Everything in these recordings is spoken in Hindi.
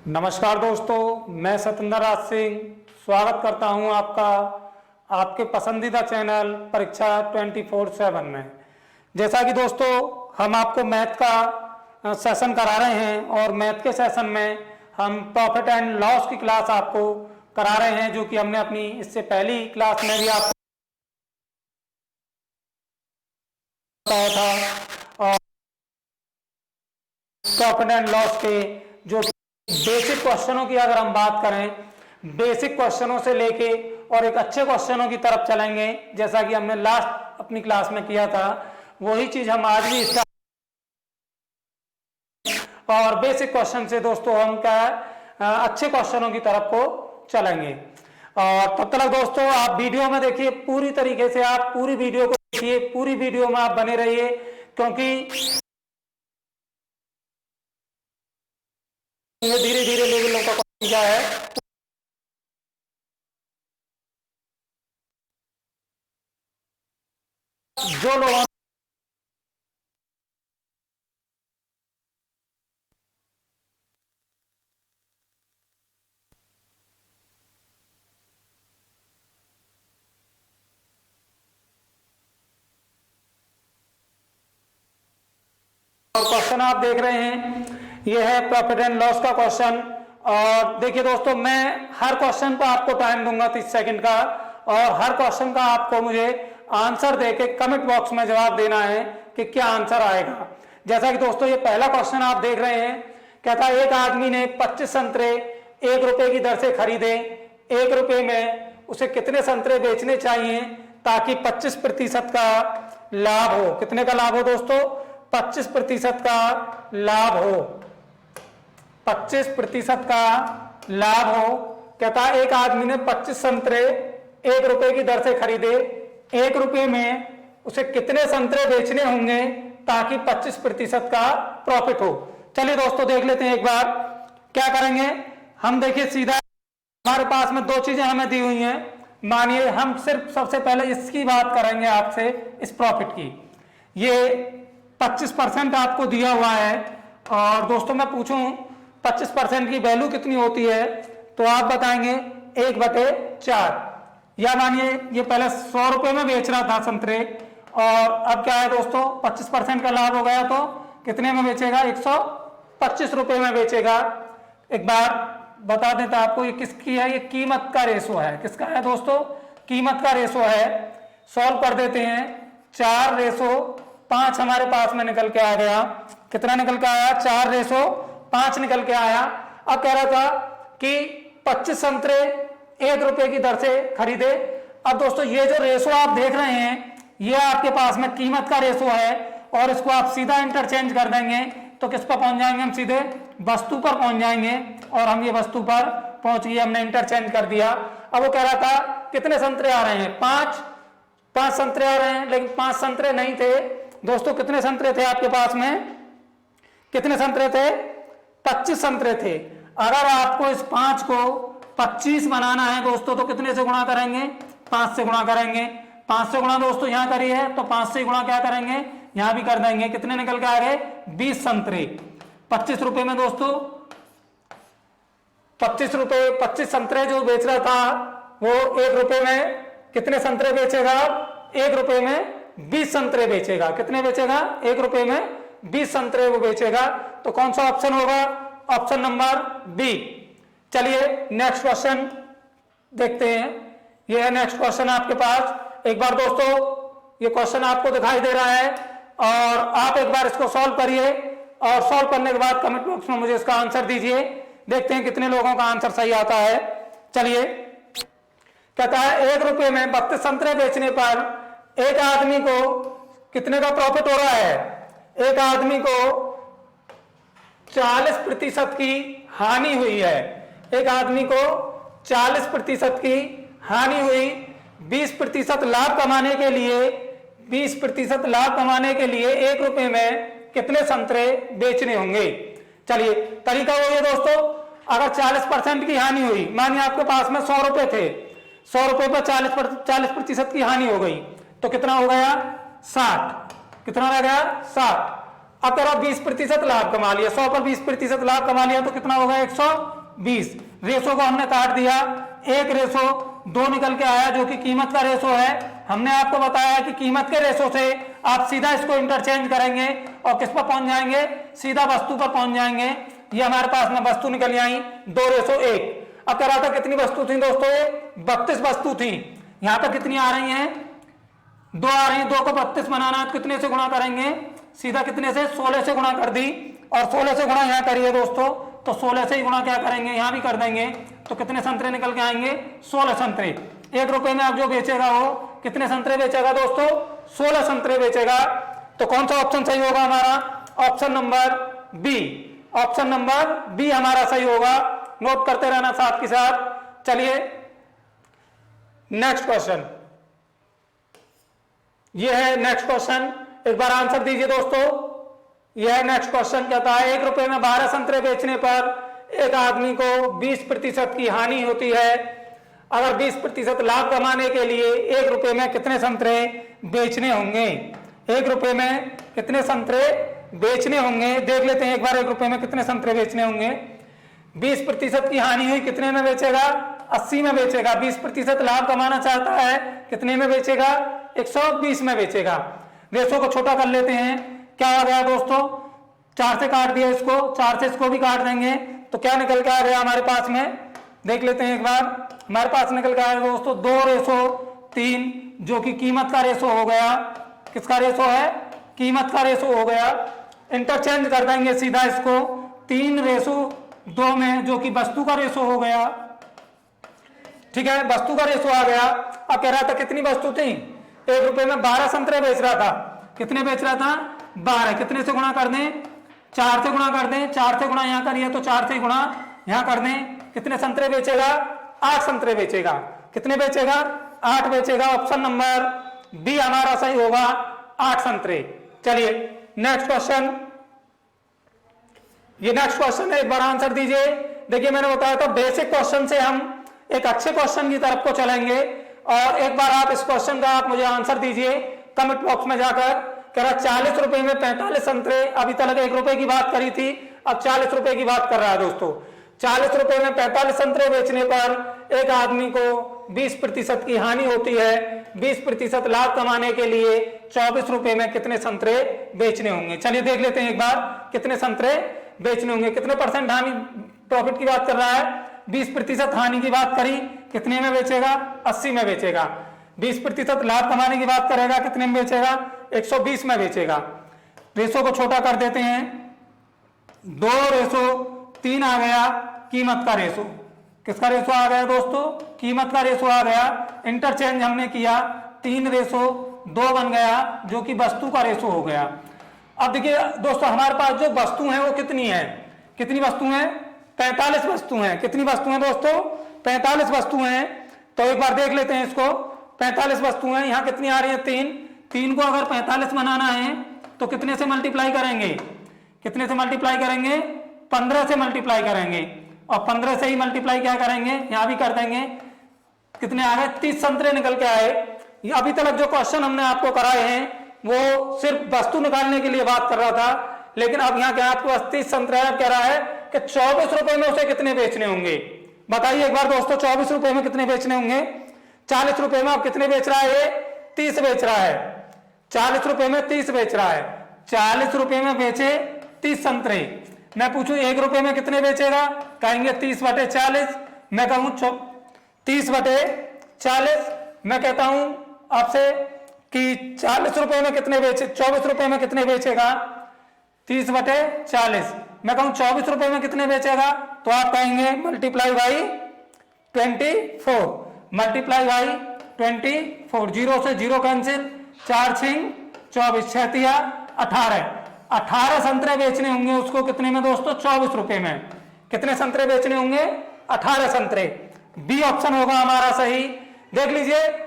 नमस्कार दोस्तों, मैं सत्येंद्र राज सिंह स्वागत करता हूं आपका आपके पसंदीदा चैनल परीक्षा 24/7 में। जैसा कि दोस्तों हम आपको मैथ का सेशन करा रहे हैं और मैथ के सेशन में हम प्रॉफिट एंड लॉस की क्लास आपको करा रहे हैं, जो कि हमने अपनी इससे पहली क्लास में भी आपको बताया था। और प्रॉफिट एंड लॉस के जो बेसिक क्वेश्चनों की अगर हम बात करें, बेसिक क्वेश्चनों से लेके और एक अच्छे क्वेश्चनों की तरफ चलेंगे, जैसा कि हमने लास्ट अपनी क्लास में किया था, वही चीज हम आज भी स्टार्ट। और बेसिक क्वेश्चन से दोस्तों हम क्या अच्छे क्वेश्चनों की तरफ को चलेंगे। और तब तक दोस्तों आप वीडियो में देखिए, पूरी तरीके से आप पूरी वीडियो को देखिए, पूरी वीडियो में आप बने रहिए, क्योंकि धीरे धीरे लेवलों का क्या है जो लोग क्वेश्चन आप देख रहे हैं, यह है प्रॉफिट एंड लॉस का क्वेश्चन। और देखिए दोस्तों, मैं हर क्वेश्चन पर आपको टाइम दूंगा 30 सेकंड का, और हर क्वेश्चन का आपको मुझे आंसर देके कमेंट बॉक्स में जवाब देना है कि क्या आंसर आएगा। जैसा कि दोस्तों ये पहला क्वेश्चन आप देख रहे हैं, कहता है एक आदमी ने 25 संतरे 1 रुपए की दर से खरीदे, 1 रुपए में उसे कितने संतरे बेचने चाहिए ताकि 25% का लाभ हो। कितने का लाभ हो दोस्तों? 25% का लाभ हो, 25% का लाभ हो। कहता है एक आदमी ने 25 संतरे 1 रुपए की दर से खरीदे, 1 रुपए में उसे कितने संतरे बेचने होंगे ताकि 25% का प्रॉफिट हो। चलिए दोस्तों देख लेते हैं एक बार क्या करेंगे हम। देखिए सीधा हमारे पास में दो चीजें हमें दी हुई हैं। मानिए हम सिर्फ सबसे पहले इसकी बात करेंगे आपसे, इस प्रॉफिट की। ये 25% आपको दिया हुआ है, और दोस्तों मैं पूछूं 25% की वैल्यू कितनी होती है, तो आप बताएंगे 1/4। या मानिए ये पहले 100 रुपए में बेच रहा था संतरे, और अब क्या है दोस्तों 25% का लाभ हो गया, तो कितने में बेचेगा? 125 रुपए में बेचेगा। एक बार बता देता आपको ये किसकी है, ये कीमत का रेशो है। किसका है दोस्तों? कीमत का रेशो है। सॉल्व कर देते हैं। 4/5 हमारे पास में निकल के आ गया। कितना निकल के आया? 4/5 निकल के आया। अब कह रहा था कि 25 संतरे 1 रुपए की दर से खरीदे। अब दोस्तों ये जो रेशो आप देख रहे हैं, ये आपके पास में कीमत का रेशो है, और इसको आप सीधा इंटरचेंज कर देंगे तो किस पर पहुंच जाएंगे? हम सीधे वस्तु पर पहुंच जाएंगे, और हम ये वस्तु पर पहुंच गए, हमने इंटरचेंज कर दिया। अब वो कह रहा था कितने संतरे आ रहे हैं? 5 संतरे आ रहे हैं, लेकिन 5 संतरे नहीं थे दोस्तों। कितने संतरे थे आपके पास में? कितने संतरे थे? 25 संतरे थे। अगर आपको इस 5 को 25 बनाना है दोस्तों, तो कितने से गुणा करेंगे? 5 से गुणा करेंगे। 5 से गुणा दोस्तों यहां करी है, तो 5 से गुणा क्या करेंगे? यहां भी कर देंगे। कितने निकल के आ गए? 20 संतरे 25 रुपए में दोस्तों। 25 संतरे जो बेच रहा था वो 1 रुपए में कितने संतरे बेचेगा? 1 रुपए में 20 संतरे बेचेगा। कितने बेचेगा? 1 रुपए में 20 संतरे वो बेचेगा। तो कौन सा ऑप्शन होगा? Option number B. चलिए नेक्स्ट क्वेश्चन देखते हैं। ये है नेक्स्ट क्वेश्चन आपके पास। एक बार दोस्तों ये क्वेश्चन आपको दिखाई दे रहा है, और आप एक बार इसको सॉल्व करिए, और सॉल्व करने के बाद कमेंट बॉक्स में मुझे इसका आंसर दीजिए। देखते हैं कितने लोगों का आंसर सही आता है। चलिए कहता है 1 रुपए में 32 संतरे बेचने पर एक आदमी को कितने का प्रॉफिट हो रहा है? एक आदमी को 40% की हानि हुई है। एक आदमी को 40% की हानि हुई। 20% लाभ कमाने के लिए 20% लाभ कमाने के लिए 1 रुपए में कितने संतरे बेचने होंगे? चलिए तरीका वो ये दोस्तों, अगर 40% की हानि हुई, मानिए आपके पास में 100 रुपए थे, 100 रुपए पर 40% की हानि हो गई, तो कितना हो गया? 60। कितना रह गया? 60। अब करो 20% लाभ कमा लिया, 100 पर 20% लाभ कमा लिया, तो कितना हो गया? 120। 20। रेशो को हमने काट दिया, 1:2 निकल के आया जो कि कीमत का रेशो है। हमने आपको बताया कि कीमत के रेशो से आप सीधा इसको इंटरचेंज करेंगे और किस पर पहुंच जाएंगे, सीधा वस्तु पर पहुंच जाएंगे। ये हमारे पास में वस्तु निकल आई 2:1। अब कह रहा था कितनी वस्तु थी दोस्तों, 32 वस्तु थी। यहां पर कितनी आ रही हैं, 2 आ रही हैं। 2 को 32 बनाना है, कितने से गुणा करेंगे, सीधा कितने से, 16 से गुणा कर दी। और 16 से गुणा यहाँ करिए दोस्तों, तो 16 से ही गुणा क्या करेंगे, यहाँ भी कर देंगे। तो कितने संतरे निकल के आएंगे, 16 संतरे। 1 रुपए में अब जो बेचेगा वो कितने संतरे बेचेगा दोस्तों, 16 संतरे बेचेगा। तो कौन सा ऑप्शन सही होगा हमारा, option number B. Option number B हमारा सही होगा। नोट करते रहना साथ के साथ। चलिए नेक्स्ट क्वेश्चन, ये है नेक्स्ट क्वेश्चन, एक बार आंसर दीजिए दोस्तों। यह है नेक्स्ट क्वेश्चन, कहता है 1 रुपए में 12 संतरे बेचने पर एक आदमी को 20% की हानि होती है। अगर 20% लाभ कमाने के लिए 1 रुपए में कितने संतरे बेचने होंगे, 1 रुपए में कितने संतरे बेचने होंगे, देख लेते हैं एक बार 1 रुपए में कितने संतरे बेचने होंगे। 20% की हानि हुई, कितने में बेचेगा, 80 में बेचेगा। 20% लाभ कमाना चाहता है, कितने में बेचेगा, 120 में बेचेगा। रेशो को छोटा कर लेते हैं, क्या आ गया दोस्तों, 4 से काट दिया इसको, 4 से इसको भी काट देंगे तो क्या निकल के आ गया हमारे पास में, देख लेते हैं एक बार। हमारे पास निकल के आया दोस्तों 2:3, जो कि कीमत का रेशो हो गया। किसका रेशो है, कीमत का रेशो हो गया। इंटरचेंज कर देंगे सीधा इसको 3:2 में, जो कि वस्तु का रेशो हो गया। ठीक है, वस्तु का रेशो आ गया। अब कह रहा था कितनी वस्तु थी, 1 रुपए में 12 संतरे बेच रहा था। कितने बेच रहा था, 12। कितने से गुणा कर दें, 4 से गुणा कर दें। 4 से गुणा यहां करिए तो 4 से गुणा यहां कर दें। कितने संतरे बेचेगा, 8 संतरे बेचेगा। कितने बेचेगा, 8 बेचेगा। ऑप्शन नंबर बी हमारा सही होगा, 8 संतरे। चलिए नेक्स्ट क्वेश्चन, ये नेक्स्ट क्वेश्चन है, एक बार आंसर दीजिए। देखिए मैंने बताया था बेसिक क्वेश्चन से हम एक अच्छे क्वेश्चन की तरफ को चलेंगे। और एक बार आप इस क्वेश्चन का आप मुझे आंसर दीजिए कमेंट बॉक्स में जाकर। कह रहा 40 रुपए में 45 संतरे, अभी तक 1 रुपए की बात करी थी, अब 40 रुपए की बात कर रहा है दोस्तों। 40 रुपए में 45 संतरे बेचने पर एक आदमी को 20% की हानि होती है। 20% लाभ कमाने के लिए 24 रुपए में कितने संतरे बेचने होंगे। चलिए देख लेते हैं एक बार कितने संतरे बेचने होंगे। कितने परसेंट हानि, प्रॉफिट की बात कर रहा है, 20% हानि की बात करी, कितने में बेचेगा, 80 में बेचेगा। 20% लाभ कमाने की बात करेगा, कितने में बेचेगा, 120 में बेचेगा। रेशो को छोटा कर देते हैं, 2:3 आ गया कीमत का रेशो। किसका रेशो आ गया दोस्तों, कीमत का रेशो आ गया। इंटरचेंज हमने किया, 3:2 बन गया, जो कि वस्तु का रेशो हो गया। अब देखिए दोस्तों हमारे पास जो वस्तु है वो कितनी है, कितनी वस्तु है, 45 वस्तु हैं। कितनी वस्तु हैं दोस्तों, 45 वस्तु हैं। तो एक बार देख लेते हैं इसको, 45 वस्तु हैं। यहाँ कितनी आ रही है, 3 को अगर 45 बनाना है तो कितने से मल्टीप्लाई करेंगे, कितने से मल्टीप्लाई करेंगे, 15 से मल्टीप्लाई करेंगे। और 15 से ही मल्टीप्लाई क्या करेंगे, यहाँ भी कर देंगे। कितने आ गए, 30 संतरे निकल के आए। अभी तक जो क्वेश्चन हमने आपको कराए हैं वो सिर्फ वस्तु निकालने के लिए बात कर रहा था, लेकिन अब यहाँ क्या आपको 30 संतरे कह रहा है कि 24 रुपए में उसे कितने बेचने होंगे। बताइए एक बार दोस्तों, 24 रुपए में कितने बेचने होंगे। 40 रुपए में अब कितने बेच रहा है, 30 बेच रहा है। 40 रुपए में 30 बेच रहा है। 40 रुपए में बेचे 30 संतरे। मैं पूछूं 1 रुपए में कितने बेचेगा, कहेंगे 30/40। मैं कहूं 30/40। मैं कहता हूं आपसे कि 40 रुपए में कितने बेचे, 24 रुपए में कितने बेचेगा, 30/40। मैं कहूं 24 रुपए में कितने बेचेगा, तो आप कहेंगे मल्टीप्लाई बाई 24, मल्टीप्लाई बाई 24। 0 से 0 कैंसिल, 4 6 24, 6 18। 18 संतरे बेचने होंगे उसको, कितने में दोस्तों, 24 रुपए में। कितने संतरे बेचने होंगे, 18 संतरे। बी ऑप्शन होगा हमारा सही। देख लीजिए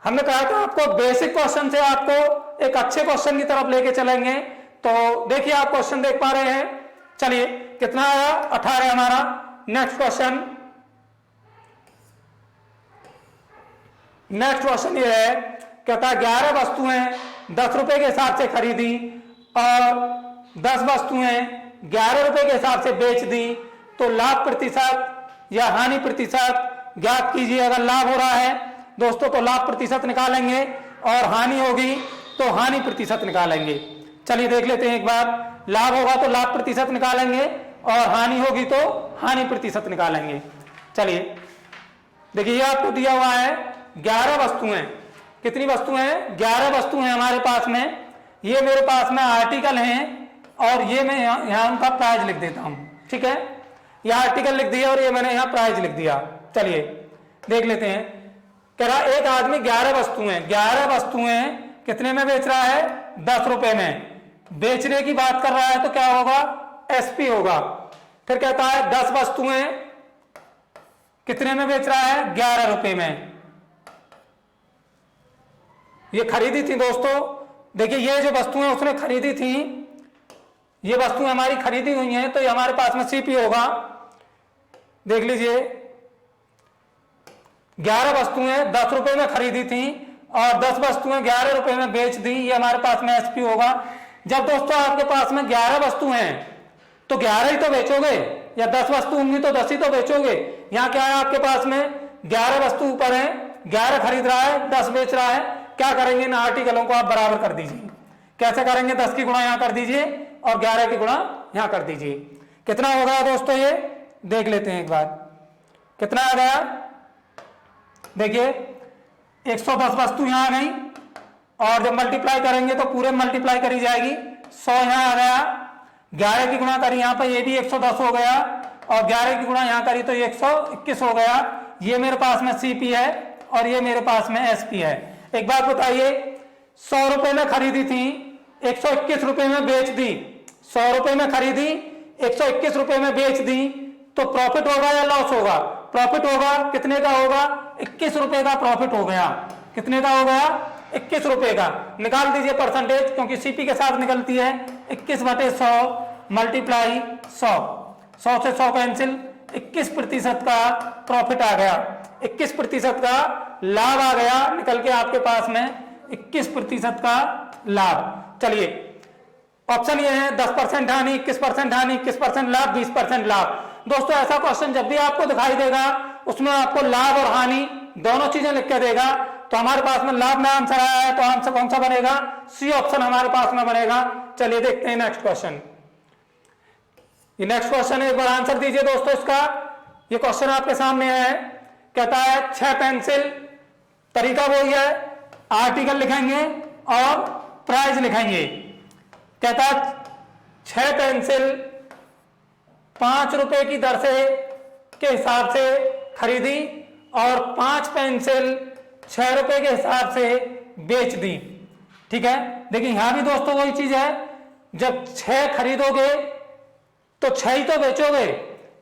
हमने कहा था आपको बेसिक क्वेश्चन से आपको एक अच्छे क्वेश्चन की तरफ लेके चलेंगे। तो देखिए आप क्वेश्चन देख पा रहे हैं। चलिए कितना आया, 18 हमारा। नेक्स्ट क्वेश्चन, नेक्स्ट क्वेश्चन ये है, कहता है 11 वस्तुएं 10 रुपए के हिसाब से खरीदी और 10 वस्तुएं 11 रुपए के हिसाब से बेच दी, तो लाभ प्रतिशत या हानि प्रतिशत ज्ञात कीजिए। अगर लाभ हो रहा है दोस्तों तो लाभ प्रतिशत निकालेंगे और हानि होगी तो हानि प्रतिशत निकालेंगे। चलिए देख लेते हैं एक बार। लाभ होगा तो लाभ प्रतिशत निकालेंगे और हानि होगी तो हानि प्रतिशत निकालेंगे। चलिए देखिए आपको दिया हुआ है 11 वस्तुएं। कितनी वस्तुएं हैं? 11 वस्तुएं हमारे पास में। ये मेरे पास में आर्टिकल हैं और ये मैं यहाँ उनका प्राइस लिख देता हूं। ठीक है, यह आर्टिकल लिख दिया और ये मैंने यहाँ प्राइस लिख दिया। चलिए देख लेते हैं। कह रहा एक आदमी 11 वस्तुएं, 11 वस्तुएं कितने में बेच रहा है? 10 रुपए में। बेचने की बात कर रहा है तो क्या होगा? एसपी होगा। फिर कहता है 10 वस्तुएं कितने में बेच रहा है? 11 रुपए में। ये खरीदी थी दोस्तों। देखिए ये जो वस्तुएं उसने खरीदी थी, ये वस्तुएं हमारी खरीदी हुई हैं तो ये हमारे पास में सीपी होगा। देख लीजिए 11 वस्तुएं 10 रुपए में खरीदी थी और 10 वस्तुएं 11 रुपए में बेच दी, ये हमारे पास में एसपी होगा। जब दोस्तों आपके पास में 11 वस्तुएं हैं तो 11 ही तो बेचोगे, या 10 वस्तु होंगी तो 10 ही तो बेचोगे। यहाँ क्या है आपके पास में? 11 वस्तु ऊपर है, 11 खरीद रहा है, 10 बेच रहा है। क्या करेंगे? इन आर्टिकलों को आप बराबर कर दीजिए। कैसे करेंगे? 10 की गुणा यहां कर दीजिए और 11 की गुणा यहां कर दीजिए। कितना होगा दोस्तों? ये देख लेते हैं एक बार कितना आ गया। देखिए 110 वस्तु यहां आ गई और जब मल्टीप्लाई करेंगे तो पूरे मल्टीप्लाई करी जाएगी। 100 यहां आ गया, 11 की गुणा करी यहां पर, ये भी 110 हो गया और 11 की गुणा यहां करी तो 121 हो गया। ये मेरे पास में सीपी है और ये मेरे पास में एसपी है। एक बात बताइए, 100 रुपए में खरीदी थी, 121 रुपए में बेच दी। 100 रुपए में खरीदी, 121 रुपए में बेच दी, तो प्रॉफिट होगा या लॉस होगा? प्रॉफिट होगा। कितने का होगा? 21 रुपए का प्रॉफिट हो गया। कितने का हो गया? 21 रुपए का। निकाल दीजिए परसेंटेज, क्योंकि सीपी के साथ निकलती है। 21/100 मल्टीप्लाई 100, 100 से 100 कैंसिल, 21% का प्रॉफिट आ गया, 21% का लाभ आ गया निकल के आपके पास में, 21% का लाभ। चलिए ऑप्शन ये है 10% हानि, 21% हानि, 21% लाभ, 20% लाभ। दोस्तों ऐसा क्वेश्चन जब भी आपको दिखाई देगा उसमें आपको लाभ और हानि दोनों चीजें लिख के देगा। तो हमारे पास में लाभ में आंसर आया है तो आंसर कौन सा बनेगा? सी ऑप्शन हमारे पास में बनेगा। चलिए देखते हैं नेक्स्ट क्वेश्चन। ये नेक्स्ट क्वेश्चन है, एक बार आंसर दीजिए दोस्तों इसका। ये क्वेश्चन आपके सामने है। कहता है 6 पेंसिल, तरीका वही है, आर्टिकल लिखेंगे और प्राइस लिखेंगे। कहता है 6 पेंसिल 5 रुपए की दर से के हिसाब से खरीदी और 5 पेंसिल 6 रुपए के हिसाब से बेच दी। ठीक है, देखिए यहां भी दोस्तों वही चीज है, जब 6 खरीदोगे तो 6 ही तो बेचोगे।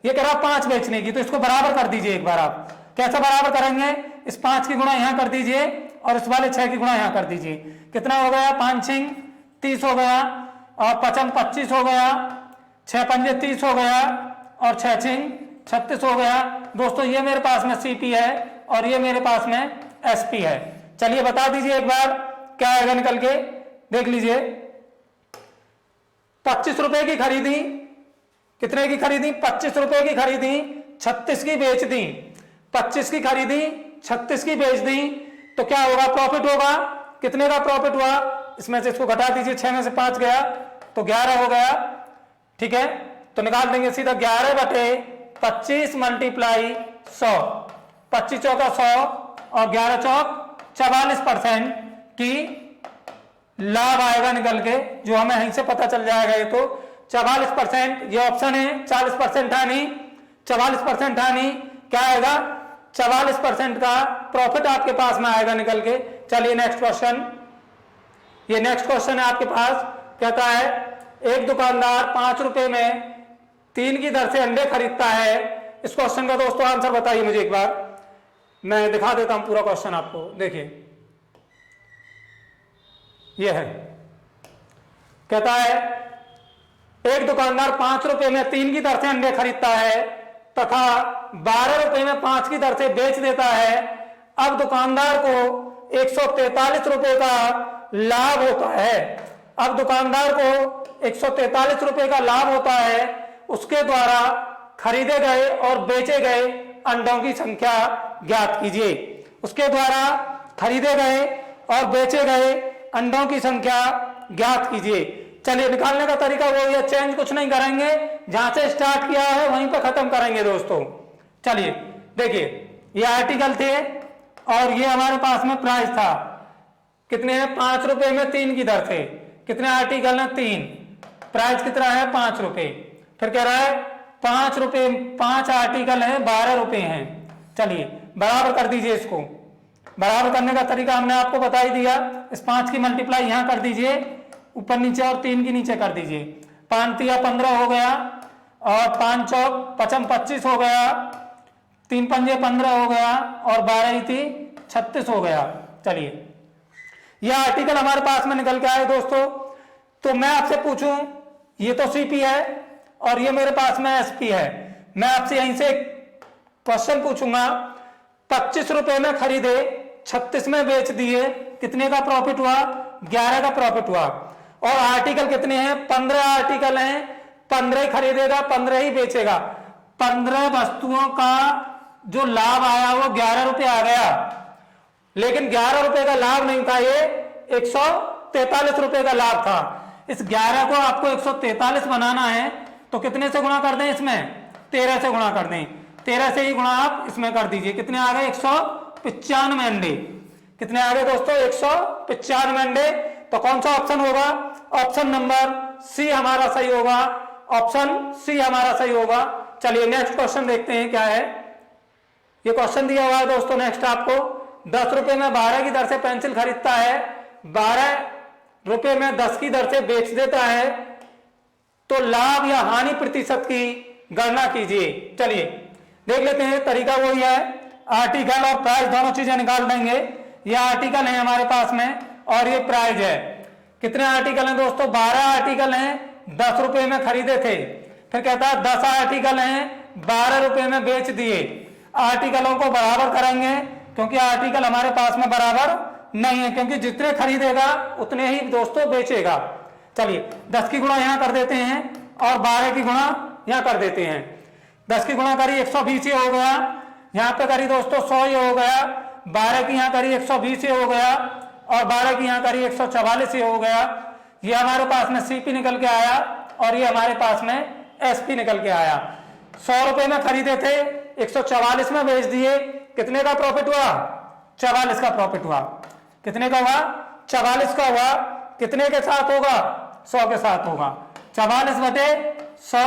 ये कह रहा 5 बेचने की, तो इसको बराबर कर दीजिए एक बार आप। कैसे बराबर करेंगे? इस 5 की गुणा यहां कर दीजिए और इस वाले 6 की गुणा यहां कर दीजिए। कितना हो गया? 5 6 30 हो गया और 5 25 हो गया, 6 पंजे 30 हो गया और 6 6 36 हो गया। दोस्तों ये मेरे पास में सीपी है और ये मेरे पास में एसपी है। चलिए बता दीजिए एक बार क्या आएगा निकल के। देख लीजिए 25 रुपए की खरीदी, कितने की खरीदी? 25 रुपए की खरीदी, 36 की बेच दी। 25 की खरीदी, 36 की बेच दी, तो क्या होगा? प्रॉफिट होगा। कितने का प्रॉफिट हुआ? इसमें से इसको घटा दीजिए, 6 में से 5 गया तो 11 हो गया। ठीक है, तो निकाल देंगे सीधा 11/25 मल्टीप्लाई 100, 25 चौका 100 और 11 चौक 44% की लाभ आएगा निकल के, जो हमें यहीं से पता चल जाएगा। ये तो 44%, ये ऑप्शन है। 40% हानि, 44% हानि, क्या आएगा? 44% का प्रॉफिट आपके पास में आएगा निकल के। चलिए नेक्स्ट क्वेश्चन। ये नेक्स्ट क्वेश्चन है आपके पास। कहता है एक दुकानदार 5 रुपए में 3 की दर से अंडे खरीदता है। इस क्वेश्चन का दोस्तों आंसर बताइए मुझे एक बार, मैं दिखा देता हूं पूरा क्वेश्चन आपको। देखिए ये है, कहता है एक दुकानदार 5 रुपए में 3 की दर से अंडे खरीदता है तथा 12 रुपए में 5 की दर से बेच देता है। अब दुकानदार को 143 रुपए का लाभ होता है। अब दुकानदार को 143 रुपए का लाभ होता है। उसके द्वारा खरीदे गए और बेचे गए अंडों की संख्या ज्ञात कीजिए। उसके द्वारा खरीदे गए और बेचे गए अंडों की संख्या ज्ञात कीजिए। चलिए निकालने का तरीका वो है, चेंज कुछ नहीं करेंगे, जहां से स्टार्ट किया है वहीं पर खत्म करेंगे दोस्तों। चलिए देखिए, ये आर्टिकल थे और ये हमारे पास में प्राइस था, कितने हैं 5 रुपए में 3 की दर से। कितने आर्टिकल हैं 3, प्राइस कितना है 5 रुपए। फिर कह रहा है 5 रुपए, 5 आर्टिकल हैं 12 रुपए हैं। चलिए बराबर कर दीजिए इसको। बराबर करने का तरीका हमने आपको बता ही दिया, इस 5 की मल्टीप्लाई यहां कर दीजिए ऊपर नीचे और 3 की नीचे कर दीजिए। 5 तिया 15 हो गया और 5 चौक 25 हो गया, 3 पंजे 15 हो गया और 12 थी 36 हो गया। चलिए यह आर्टिकल हमारे पास में निकल के आए दोस्तों। तो मैं आपसे पूछूं, ये तो सीपी है और ये मेरे पास में एसपी है, मैं आपसे यहीं से क्वेश्चन पूछूंगा। 25 रुपए में खरीदे 36 में बेच दिए, कितने का प्रॉफिट हुआ 11 का प्रॉफिट हुआ। और आर्टिकल कितने हैं 15 आर्टिकल हैं, 15 ही खरीदेगा 15 ही बेचेगा। 15 वस्तुओं का जो लाभ आया वो 11 रुपए आ गया, लेकिन 11 रुपए का लाभ नहीं था, ये 143 रुपए का लाभ था। इस 11 को आपको 143 बनाना है तो कितने से गुणा कर दें, इसमें 13 से गुणा कर दें। 13 से ही गुणा आप इसमें कर दीजिए, कितने आ गए 195 अंडे। कितने आ गए दोस्तों 195 अंडे। तो कौन सा ऑप्शन होगा, ऑप्शन नंबर सी हमारा सही होगा, ऑप्शन सी हमारा सही होगा। चलिए नेक्स्ट क्वेश्चन देखते हैं क्या है। ये क्वेश्चन दिया हुआ है दोस्तों नेक्स्ट आपको, 10 रुपए में 12 की दर से पेंसिल खरीदता है, 12 रुपए में 10 की दर से बेच देता है, तो लाभ या हानि प्रतिशत की गणना कीजिए। चलिए देख लेते हैं, तरीका वही है, आर्टिकल और प्राइस दोनों चीजें निकाल देंगे। ये आर्टिकल है हमारे पास में और ये प्राइस है। कितने आर्टिकल हैं दोस्तों 12 आर्टिकल हैं, 10 रुपए में खरीदे थे। फिर कहता है 10 आर्टिकल हैं 12 रुपए में बेच दिए। आर्टिकलों को बराबर करेंगे क्योंकि आर्टिकल हमारे पास में बराबर नहीं है, क्योंकि जितने खरीदेगा उतने ही दोस्तों बेचेगा। चलिए 10 की गुणा यहां कर देते हैं और 12 की गुणा यहां कर देते हैं। 10 की गुणा करी 120 हो गया, यहां पे करी दोस्तों 100 हो गया, 12 की यहां करी 120 हो गया और 12 की यहां करी 144 हो गया। ये हमारे पास में सीपी निकल के आया और ये हमारे पास में एसपी निकल के आया। 100 रुपए में खरीदे थे, 144 में बेच दिए, कितने का प्रॉफिट हुआ 44 का प्रॉफिट हुआ। कितने का हुआ 44 का हुआ। कितने के साथ होगा 100 के साथ होगा। 44 बटे 100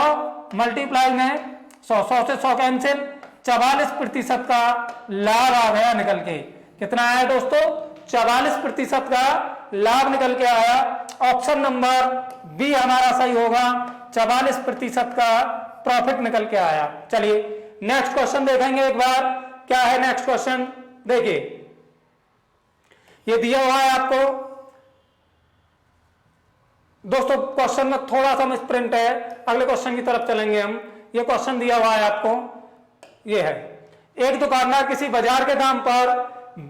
मल्टीप्लाई में 100 से 100 कैंसिल, 44% का लाभ आ गया निकल के। कितना आया दोस्तों 44% का लाभ निकल के आया। ऑप्शन नंबर बी हमारा सही होगा, 44% का प्रॉफिट निकल के आया। चलिए नेक्स्ट क्वेश्चन देखेंगे एक बार, क्या है नेक्स्ट क्वेश्चन देखिए। ये दिया हुआ है आपको दोस्तों, क्वेश्चन में थोड़ा सा मिसप्रिंट है, अगले क्वेश्चन की तरफ चलेंगे हम। ये क्वेश्चन दिया हुआ है आपको, ये है, एक दुकानदार किसी बाजार के दाम पर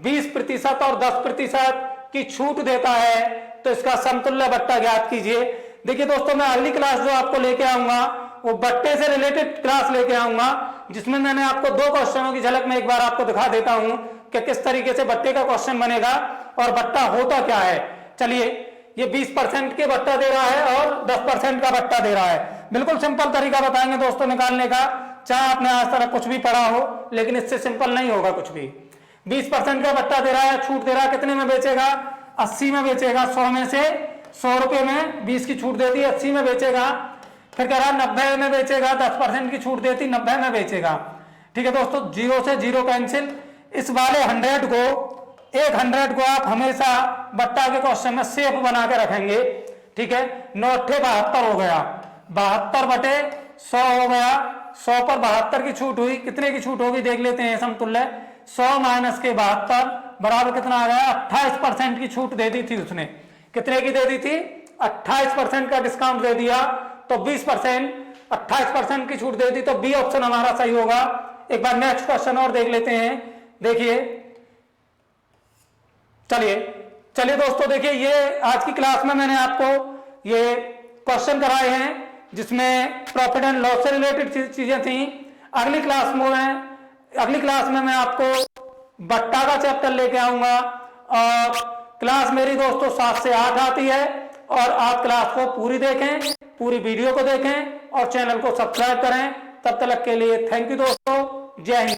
20% और 10% की छूट देता है, तो इसका समतुल्य बट्टा ज्ञात कीजिए। देखिए दोस्तों, मैं अगली क्लास जो आपको लेके आऊंगा वो बट्टे से रिलेटेड क्लास लेके आऊंगा, जिसमें मैंने आपको 2 क्वेश्चनों की झलक में एक बार आपको दिखा देता हूं कि किस तरीके से बट्टे का क्वेश्चन बनेगा और बट्टा होता क्या है। चलिए ये 20% के बट्टा दे रहा है और 10% का बट्टा दे रहा है। बिल्कुल सिंपल तरीका बताएंगे दोस्तों निकालने का, चाहे आपने आज तक कुछ भी पढ़ा हो, लेकिन इससे सिंपल नहीं होगा कुछ भी। 20% का बट्टा दे रहा है, छूट दे रहा है, कितने में बेचेगा 80 में बेचेगा। 100 में से 100 रुपए में 20 की छूट देती है, 80 में बेचेगा। फिर कह रहा है 90 में बेचेगा, 10% की छूट देती 90 में बेचेगा। ठीक है दोस्तों, 0 से 0 कैंसिल। इस वाले 100 को आप हमेशा बट्टा के क्वेश्चन में सेफ बना के रखेंगे। ठीक है, 9 अट्ठे 72 हो गया, 72 बटे 100 हो गया। 100 पर 72 की छूट हुई, कितने की छूट होगी देख लेते हैं समतुल्य। 100 माइनस के 72 बराबर कितना आ गया 28% की छूट दे दी थी उसने। कितने की दे दी थी 28% का डिस्काउंट दे दिया, तो 20% 28% की छूट दे दी, तो बी ऑप्शन हमारा सही होगा। एक बार नेक्स्ट क्वेश्चन और देख लेते हैं, देखिए। चलिए दोस्तों, देखिए ये आज की क्लास में मैंने आपको ये क्वेश्चन कराए हैं जिसमें प्रॉफिट एंड लॉस से रिलेटेड चीजें थी। अगली क्लास में मैं आपको बट्टा का चैप्टर लेके आऊंगा और क्लास मेरी दोस्तों 7 से 8 आती है और आप क्लास को पूरी देखें, पूरी वीडियो को देखें और चैनल को सब्सक्राइब करें। तब तक के लिए थैंक यू दोस्तों, जय हिंद।